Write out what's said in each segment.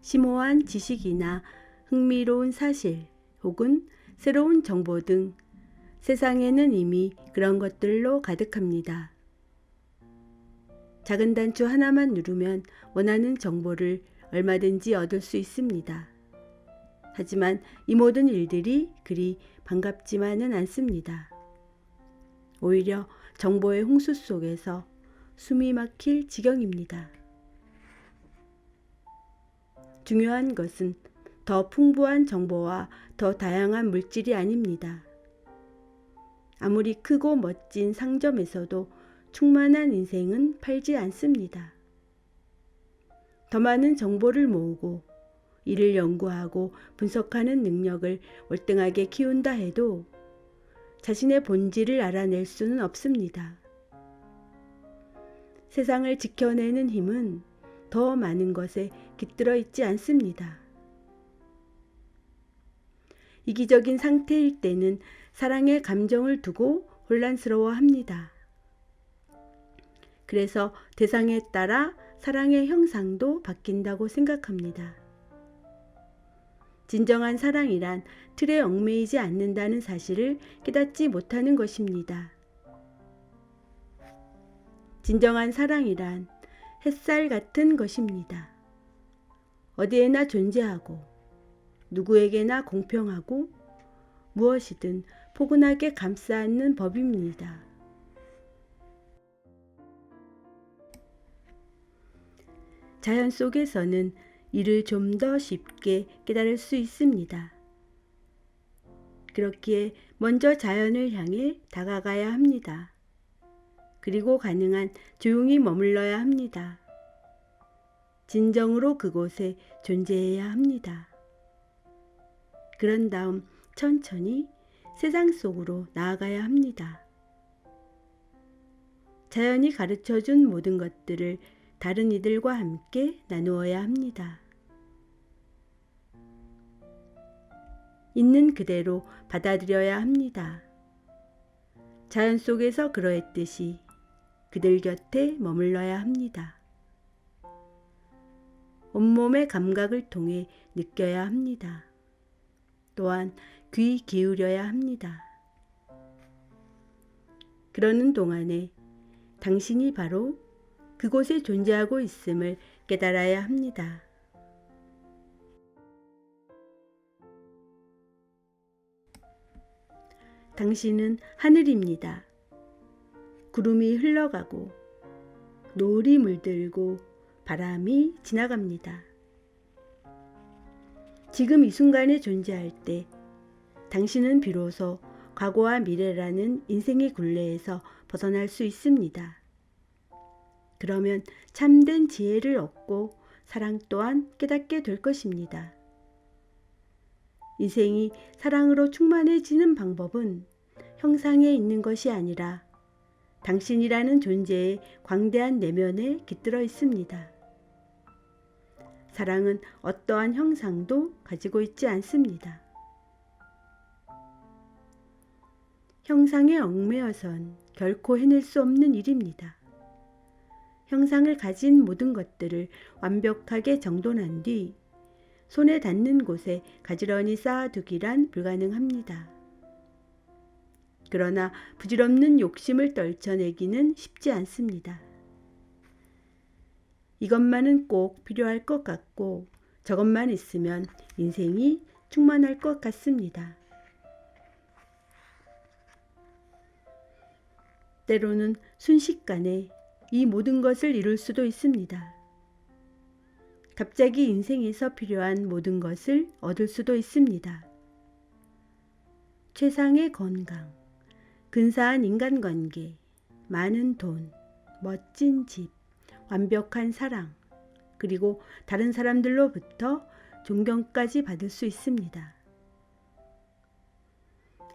심오한 지식이나 흥미로운 사실 혹은 새로운 정보 등 세상에는 이미 그런 것들로 가득합니다. 작은 단추 하나만 누르면 원하는 정보를 얼마든지 얻을 수 있습니다. 하지만 이 모든 일들이 그리 반갑지만은 않습니다. 오히려 정보의 홍수 속에서 숨이 막힐 지경입니다. 중요한 것은 더 풍부한 정보와 더 다양한 물질이 아닙니다. 아무리 크고 멋진 상점에서도 충만한 인생은 팔지 않습니다. 더 많은 정보를 모으고 이를 연구하고 분석하는 능력을 월등하게 키운다 해도 자신의 본질을 알아낼 수는 없습니다. 세상을 지켜내는 힘은 더 많은 것에 깃들어 있지 않습니다. 이기적인 상태일 때는 사랑의 감정을 두고 혼란스러워합니다. 그래서 대상에 따라 사랑의 형상도 바뀐다고 생각합니다. 진정한 사랑이란 틀에 얽매이지 않는다는 사실을 깨닫지 못하는 것입니다. 진정한 사랑이란 햇살 같은 것입니다. 어디에나 존재하고 누구에게나 공평하고 무엇이든 포근하게 감싸 안는 법입니다. 자연 속에서는 이를 좀 더 쉽게 깨달을 수 있습니다. 그렇기에 먼저 자연을 향해 다가가야 합니다. 그리고 가능한 조용히 머물러야 합니다. 진정으로 그곳에 존재해야 합니다. 그런 다음 천천히 세상 속으로 나아가야 합니다. 자연이 가르쳐준 모든 것들을 다른 이들과 함께 나누어야 합니다. 있는 그대로 받아들여야 합니다. 자연 속에서 그러했듯이 그들 곁에 머물러야 합니다. 온몸의 감각을 통해 느껴야 합니다. 또한 귀 기울여야 합니다. 그러는 동안에 당신이 바로 그곳에 존재하고 있음을 깨달아야 합니다. 당신은 하늘입니다. 구름이 흘러가고 노을이 물들고 바람이 지나갑니다. 지금 이 순간에 존재할 때 당신은 비로소 과거와 미래라는 인생의 굴레에서 벗어날 수 있습니다. 그러면 참된 지혜를 얻고 사랑 또한 깨닫게 될 것입니다. 인생이 사랑으로 충만해지는 방법은 형상에 있는 것이 아니라 당신이라는 존재의 광대한 내면에 깃들어 있습니다. 사랑은 어떠한 형상도 가지고 있지 않습니다. 형상에 얽매여선 결코 해낼 수 없는 일입니다. 형상을 가진 모든 것들을 완벽하게 정돈한 뒤 손에 닿는 곳에 가지런히 쌓아두기란 불가능합니다. 그러나 부질없는 욕심을 떨쳐내기는 쉽지 않습니다. 이것만은 꼭 필요할 것 같고 저것만 있으면 인생이 충만할 것 같습니다. 때로는 순식간에 이 모든 것을 이룰 수도 있습니다. 갑자기 인생에서 필요한 모든 것을 얻을 수도 있습니다. 최상의 건강, 근사한 인간관계, 많은 돈, 멋진 집, 완벽한 사랑, 그리고 다른 사람들로부터 존경까지 받을 수 있습니다.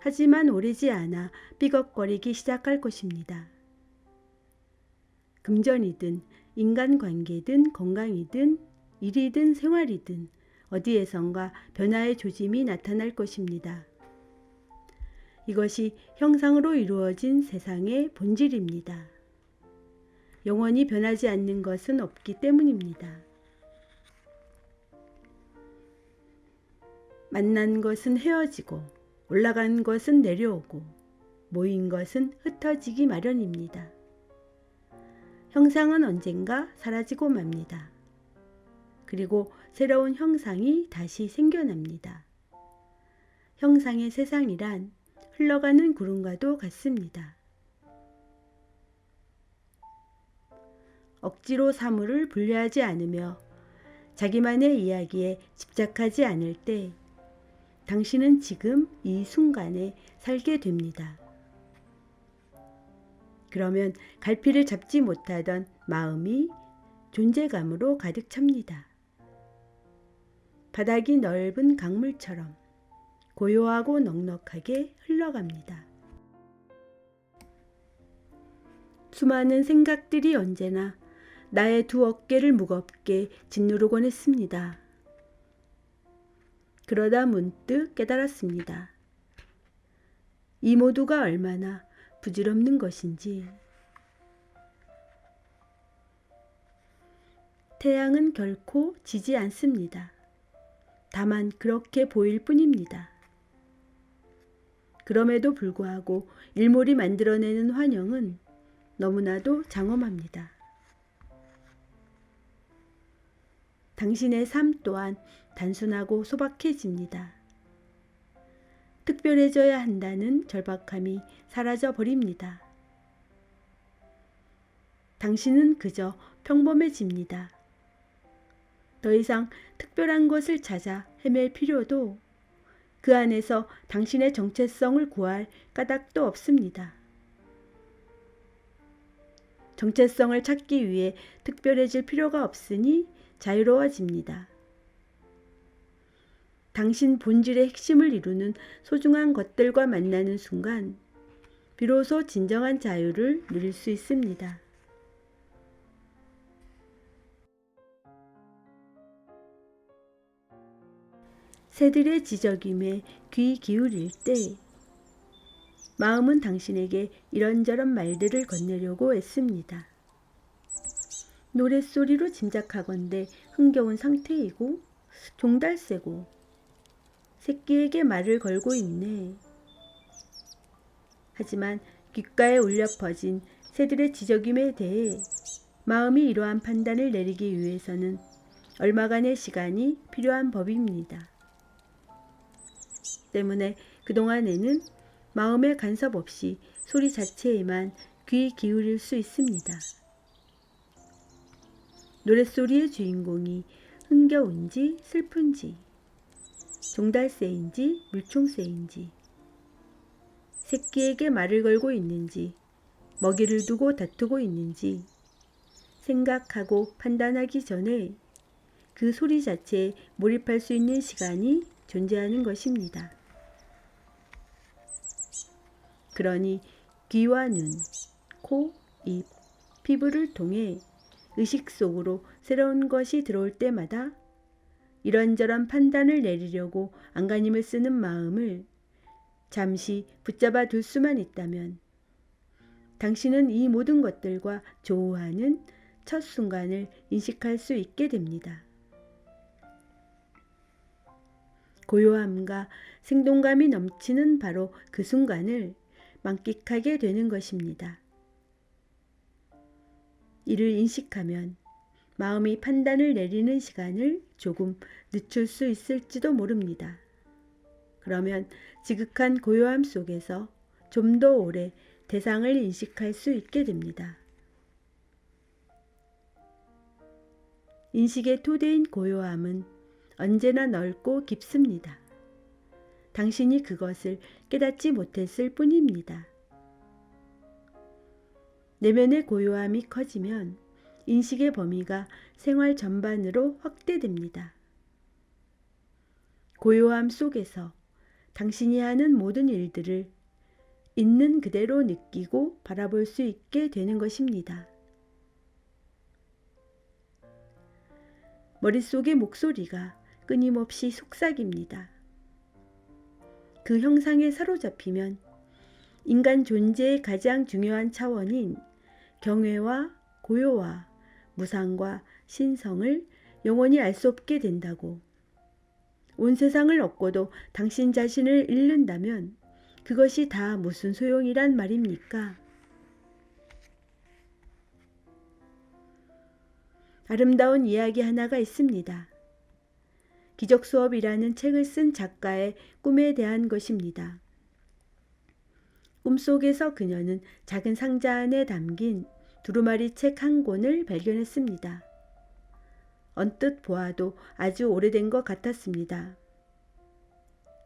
하지만 오래지 않아 삐걱거리기 시작할 것입니다. 금전이든 인간관계든 건강이든 일이든 생활이든 어디에선가 변화의 조짐이 나타날 것입니다. 이것이 형상으로 이루어진 세상의 본질입니다. 영원히 변하지 않는 것은 없기 때문입니다. 만난 것은 헤어지고 올라간 것은 내려오고 모인 것은 흩어지기 마련입니다. 형상은 언젠가 사라지고 맙니다. 그리고 새로운 형상이 다시 생겨납니다. 형상의 세상이란 흘러가는 구름과도 같습니다. 억지로 사물을 분리하지 않으며 자기만의 이야기에 집착하지 않을 때 당신은 지금 이 순간에 살게 됩니다. 그러면 갈피를 잡지 못하던 마음이 존재감으로 가득 찹니다. 바닥이 넓은 강물처럼 고요하고 넉넉하게 흘러갑니다. 수많은 생각들이 언제나 나의 두 어깨를 무겁게 짓누르곤 했습니다. 그러다 문득 깨달았습니다. 이 모두가 얼마나 부질없는 것인지. 태양은 결코 지지 않습니다. 다만 그렇게 보일 뿐입니다. 그럼에도 불구하고 일몰이 만들어내는 환영은 너무나도 장엄합니다. 당신의 삶 또한 단순하고 소박해집니다. 특별해져야 한다는 절박함이 사라져 버립니다. 당신은 그저 평범해집니다. 더 이상 특별한 것을 찾아 헤맬 필요도 그 안에서 당신의 정체성을 구할 까닭도 없습니다. 정체성을 찾기 위해 특별해질 필요가 없으니 자유로워집니다. 당신 본질의 핵심을 이루는 소중한 것들과 만나는 순간 비로소 진정한 자유를 누릴 수 있습니다. 새들의 지저귀에 귀 기울일 때 마음은 당신에게 이런저런 말들을 건네려고 애씁니다. 노랫소리로 짐작하건대 흥겨운 상태이고 종달새고 새끼에게 말을 걸고 있네. 하지만 귓가에 울려 퍼진 새들의 지저귀에 대해 마음이 이러한 판단을 내리기 위해서는 얼마간의 시간이 필요한 법입니다. 때문에 그동안에는 마음의 간섭 없이 소리 자체에만 귀 기울일 수 있습니다. 노랫소리의 주인공이 흥겨운지 슬픈지, 종달새인지 물총새인지, 새끼에게 말을 걸고 있는지, 먹이를 두고 다투고 있는지 생각하고 판단하기 전에 그 소리 자체에 몰입할 수 있는 시간이 존재하는 것입니다. 그러니 귀와 눈, 코, 입, 피부를 통해 의식 속으로 새로운 것이 들어올 때마다 이런저런 판단을 내리려고 안간힘을 쓰는 마음을 잠시 붙잡아 둘 수만 있다면 당신은 이 모든 것들과 조우하는 첫 순간을 인식할 수 있게 됩니다. 고요함과 생동감이 넘치는 바로 그 순간을 만끽하게 되는 것입니다. 이를 인식하면 마음이 판단을 내리는 시간을 조금 늦출 수 있을지도 모릅니다. 그러면 지극한 고요함 속에서 좀 더 오래 대상을 인식할 수 있게 됩니다. 인식의 토대인 고요함은 언제나 넓고 깊습니다. 당신이 그것을 깨닫지 못했을 뿐입니다. 내면의 고요함이 커지면 인식의 범위가 생활 전반으로 확대됩니다. 고요함 속에서 당신이 하는 모든 일들을 있는 그대로 느끼고 바라볼 수 있게 되는 것입니다. 머릿속의 목소리가 끊임없이 속삭입니다. 그 형상에 사로잡히면 인간 존재의 가장 중요한 차원인 경외와 고요와 무상과 신성을 영원히 알 수 없게 된다고, 온 세상을 얻고도 당신 자신을 잃는다면 그것이 다 무슨 소용이란 말입니까? 아름다운 이야기 하나가 있습니다. 기적수업이라는 책을 쓴 작가의 꿈에 대한 것입니다. 꿈속에서 그녀는 작은 상자 안에 담긴 두루마리 책 한 권을 발견했습니다. 언뜻 보아도 아주 오래된 것 같았습니다.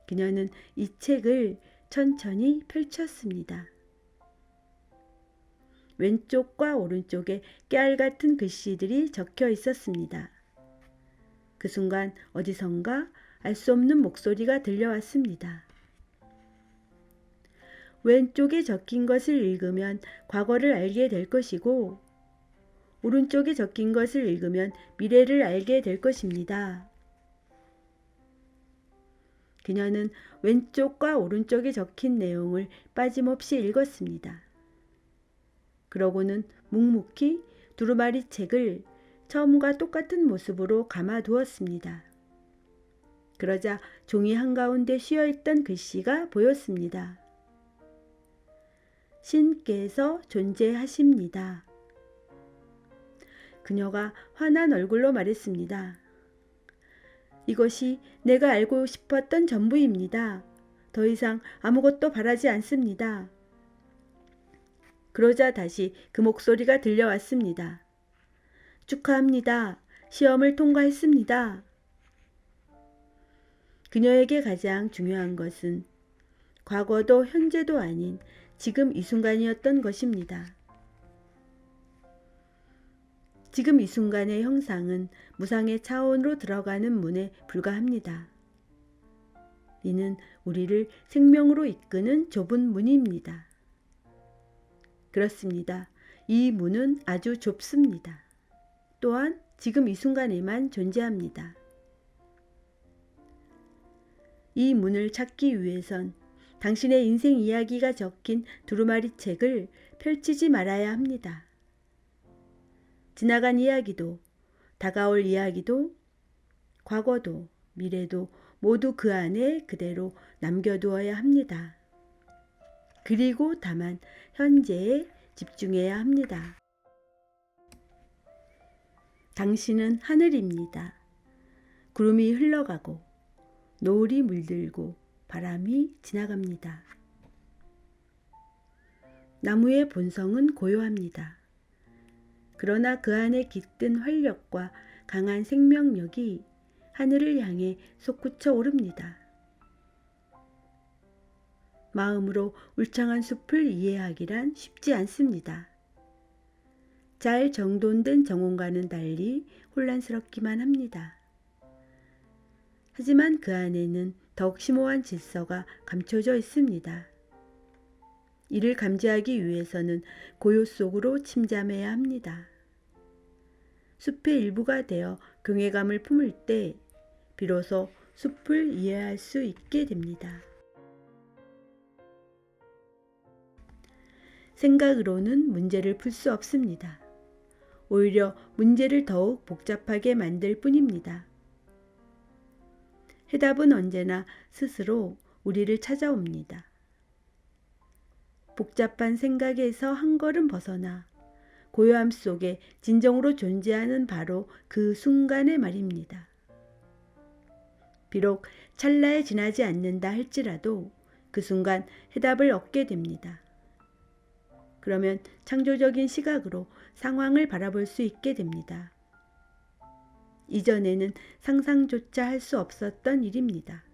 그녀는 이 책을 천천히 펼쳤습니다. 왼쪽과 오른쪽에 깨알 같은 글씨들이 적혀 있었습니다. 그 순간 어디선가 알 수 없는 목소리가 들려왔습니다. 왼쪽에 적힌 것을 읽으면 과거를 알게 될 것이고 오른쪽에 적힌 것을 읽으면 미래를 알게 될 것입니다. 그녀는 왼쪽과 오른쪽에 적힌 내용을 빠짐없이 읽었습니다. 그러고는 묵묵히 두루마리 책을 처음과 똑같은 모습으로 감아두었습니다. 그러자 종이 한가운데 쉬어있던 글씨가 보였습니다. 신께서 존재하십니다. 그녀가 환한 얼굴로 말했습니다. 이것이 내가 알고 싶었던 전부입니다. 더 이상 아무것도 바라지 않습니다. 그러자 다시 그 목소리가 들려왔습니다. 축하합니다. 시험을 통과했습니다. 그녀에게 가장 중요한 것은 과거도 현재도 아닌 지금 이 순간이었던 것입니다. 지금 이 순간의 형상은 무상의 차원으로 들어가는 문에 불과합니다. 이는 우리를 생명으로 이끄는 좁은 문입니다. 그렇습니다. 이 문은 아주 좁습니다. 또한 지금 이 순간에만 존재합니다. 이 문을 찾기 위해선 당신의 인생 이야기가 적힌 두루마리 책을 펼치지 말아야 합니다. 지나간 이야기도, 다가올 이야기도, 과거도, 미래도 모두 그 안에 그대로 남겨두어야 합니다. 그리고 다만 현재에 집중해야 합니다. 당신은 하늘입니다. 구름이 흘러가고 노을이 물들고 바람이 지나갑니다. 나무의 본성은 고요합니다. 그러나 그 안에 깃든 활력과 강한 생명력이 하늘을 향해 솟구쳐 오릅니다. 마음으로 울창한 숲을 이해하기란 쉽지 않습니다. 잘 정돈된 정원과는 달리 혼란스럽기만 합니다. 하지만 그 안에는 더욱 심오한 질서가 감춰져 있습니다. 이를 감지하기 위해서는 고요 속으로 침잠해야 합니다. 숲의 일부가 되어 경외감을 품을 때 비로소 숲을 이해할 수 있게 됩니다. 생각으로는 문제를 풀 수 없습니다. 오히려 문제를 더욱 복잡하게 만들 뿐입니다. 해답은 언제나 스스로 우리를 찾아옵니다. 복잡한 생각에서 한 걸음 벗어나 고요함 속에 진정으로 존재하는 바로 그 순간의 말입니다. 비록 찰나에 지나지 않는다 할지라도 그 순간 해답을 얻게 됩니다. 그러면 창조적인 시각으로 상황을 바라볼 수 있게 됩니다. 이전에는 상상조차 할 수 없었던 일입니다.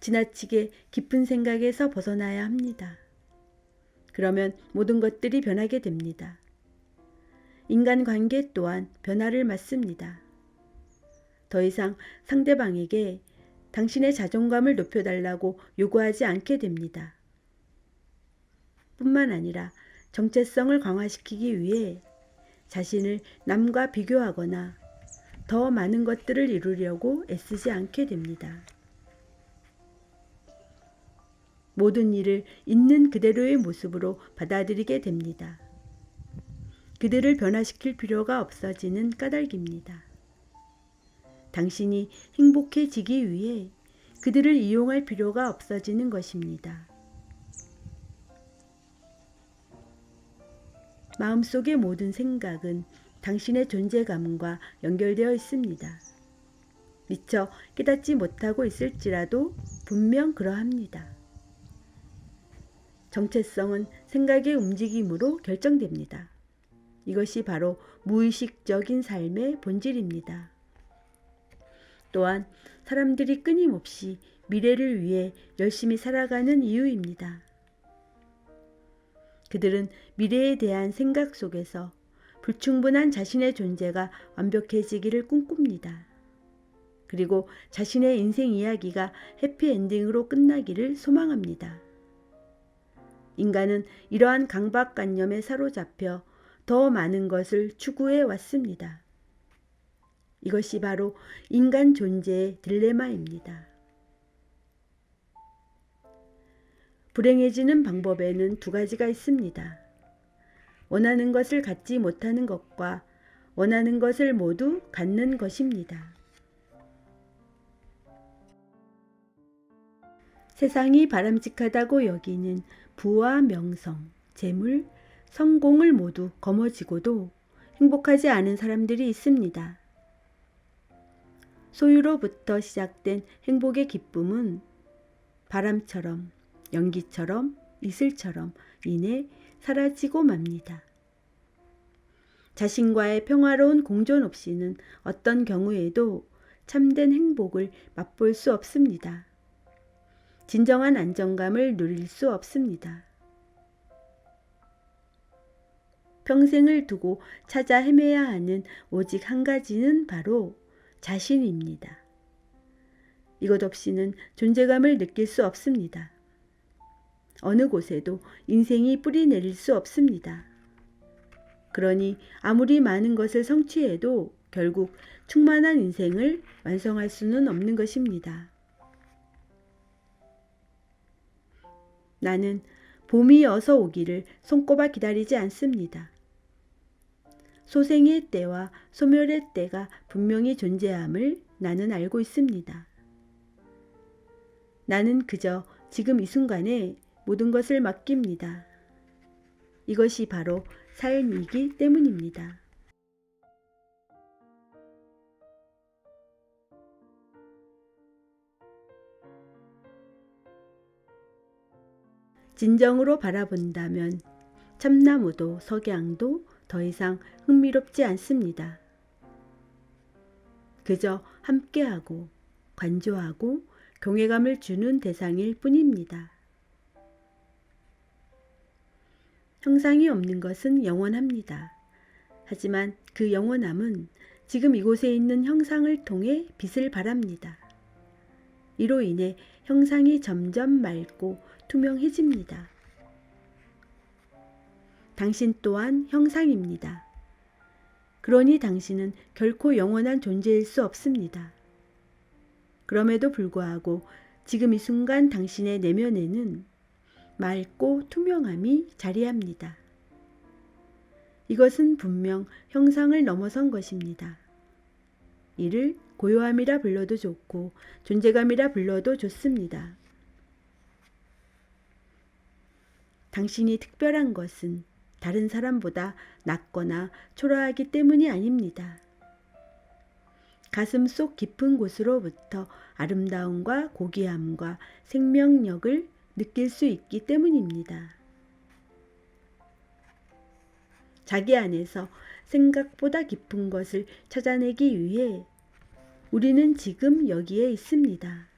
지나치게 깊은 생각에서 벗어나야 합니다. 그러면 모든 것들이 변하게 됩니다. 인간관계 또한 변화를 맞습니다. 더 이상 상대방에게 당신의 자존감을 높여달라고 요구하지 않게 됩니다. 뿐만 아니라 정체성을 강화시키기 위해 자신을 남과 비교하거나 더 많은 것들을 이루려고 애쓰지 않게 됩니다. 모든 일을 있는 그대로의 모습으로 받아들이게 됩니다. 그들을 변화시킬 필요가 없어지는 까닭입니다. 당신이 행복해지기 위해 그들을 이용할 필요가 없어지는 것입니다. 마음속의 모든 생각은 당신의 존재감과 연결되어 있습니다. 미처 깨닫지 못하고 있을지라도 분명 그러합니다. 정체성은 생각의 움직임으로 결정됩니다. 이것이 바로 무의식적인 삶의 본질입니다. 또한 사람들이 끊임없이 미래를 위해 열심히 살아가는 이유입니다. 그들은 미래에 대한 생각 속에서 불충분한 자신의 존재가 완벽해지기를 꿈꿉니다. 그리고 자신의 인생 이야기가 해피엔딩으로 끝나기를 소망합니다. 인간은 이러한 강박관념에 사로잡혀 더 많은 것을 추구해 왔습니다. 이것이 바로 인간 존재의 딜레마입니다. 불행해지는 방법에는 두 가지가 있습니다. 원하는 것을 갖지 못하는 것과 원하는 것을 모두 갖는 것입니다. 세상이 바람직하다고 여기는 부와 명성, 재물, 성공을 모두 거머쥐고도 행복하지 않은 사람들이 있습니다. 소유로부터 시작된 행복의 기쁨은 바람처럼, 연기처럼, 이슬처럼 인해 사라지고 맙니다. 자신과의 평화로운 공존 없이는 어떤 경우에도 참된 행복을 맛볼 수 없습니다. 진정한 안정감을 누릴 수 없습니다. 평생을 두고 찾아 헤매야 하는 오직 한 가지는 바로 자신입니다. 이것 없이는 존재감을 느낄 수 없습니다. 어느 곳에도 인생이 뿌리 내릴 수 없습니다. 그러니 아무리 많은 것을 성취해도 결국 충만한 인생을 완성할 수는 없는 것입니다. 나는 봄이 어서 오기를 손꼽아 기다리지 않습니다. 소생의 때와 소멸의 때가 분명히 존재함을 나는 알고 있습니다. 나는 그저 지금 이 순간에 모든 것을 맡깁니다. 이것이 바로 삶이기 때문입니다. 진정으로 바라본다면 참나무도 석양도 더 이상 흥미롭지 않습니다. 그저 함께하고 관조하고 경외감을 주는 대상일 뿐입니다. 형상이 없는 것은 영원합니다. 하지만 그 영원함은 지금 이곳에 있는 형상을 통해 빛을 발합니다. 이로 인해 형상이 점점 맑고 투명해집니다. 당신 또한 형상입니다. 그러니 당신은 결코 영원한 존재일 수 없습니다. 그럼에도 불구하고 지금 이 순간 당신의 내면에는 맑고 투명함이 자리합니다. 이것은 분명 형상을 넘어선 것입니다. 이를 고요함이라 불러도 좋고 존재감이라 불러도 좋습니다. 당신이 특별한 것은 다른 사람보다 낫거나 초라하기 때문이 아닙니다. 가슴 속 깊은 곳으로부터 아름다움과 고귀함과 생명력을 느낄 수 있기 때문입니다. 자기 안에서 생각보다 깊은 것을 찾아내기 위해 우리는 지금 여기에 있습니다.